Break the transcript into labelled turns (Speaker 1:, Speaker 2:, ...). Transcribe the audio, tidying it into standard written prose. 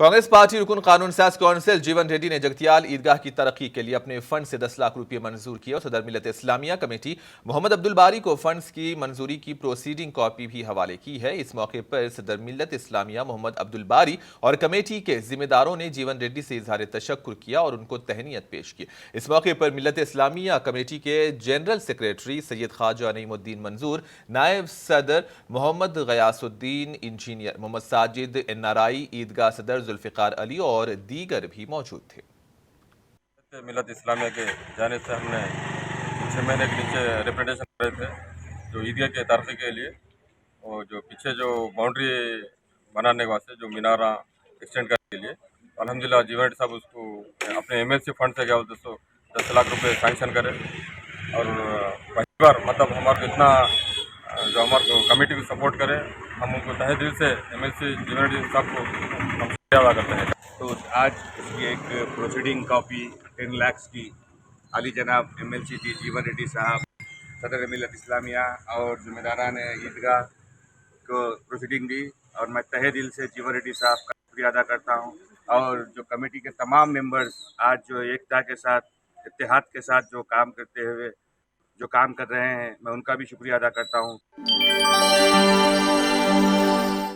Speaker 1: Congress party रुकन कानून साज कौंसिल जीवन रेड्डी ने जगतियाल ईदगाह की तरक्की के लिए अपने फंड से 10 लाख रुपए मंजूर किए और सदर मिलत इस्लामिया कमेटी मोहम्मद अब्दुल बारी को फंड्स की मंजूरी की प्रोसीडिंग कॉपी भी हवाले की है। इस मौके पर सदर मिलत इस्लामिया मोहम्मद अब्दुल बारी और कमेटी के जिम्मेदारों ने जीवन रेड्डी से इजहार तशक्कुर किया और उनको तहनीत पेश की। इस मौके पर मिलत इस्लामिया कमेटी के जनरल सेक्रेटरी सैयद ख्वाजा नईमुद्दीन मंजूर, नायब सदर मोहम्मद गयासुद्दीन, इंजीनियर मोहम्मद साजिद एनआरआई, ईदगाह सदर जुल्फिकार अली और दीगर भी मौजूद थे।
Speaker 2: मिलत इस्लामिया के जाने से हमने 6 महीने के नीचे रिप्रेजेंटेशन करे थे जो ईदगाह के तरक्की के लिए, और जो पीछे जो बाउंड्री बनाने के वास्ते जो मीनारा एक्सटेंड करने के लिए अल्हम्दुलिल्लाह जीवन रेड्डी साहब उसको अपने एमएलसी फंड से क्या बोलते सो 10 लाख रुपए सैंक्शन करे। और पहली बार मतलब हमारे को इतना जो हमारे को कमेटी को सपोर्ट करे, हम उनको तहे दिल से एमएलसी जीवन रेड्डी साहब को हम शुक्रिया अदा करते हैं।
Speaker 3: तो आज इसकी एक प्रोसीडिंग कॉपी 10 लाख की अली जनाब एमएलसी डी जीवन रेड्डी साहब, सदर मिलत इस्लामिया और जिम्मेदारान ईदगाह को प्रोसीडिंग दी, और मैं तहे दिल से जीवन रेड्डी साहब का शुक्रिया अदा करता हूं। और जो कमेटी के तमाम मेंबर्स आज जो एकता के साथ, इत्तेहाद के साथ जो काम करते हुए जो काम कर रहे हैं, मैं उनका भी शुक्रिया अदा करता हूं।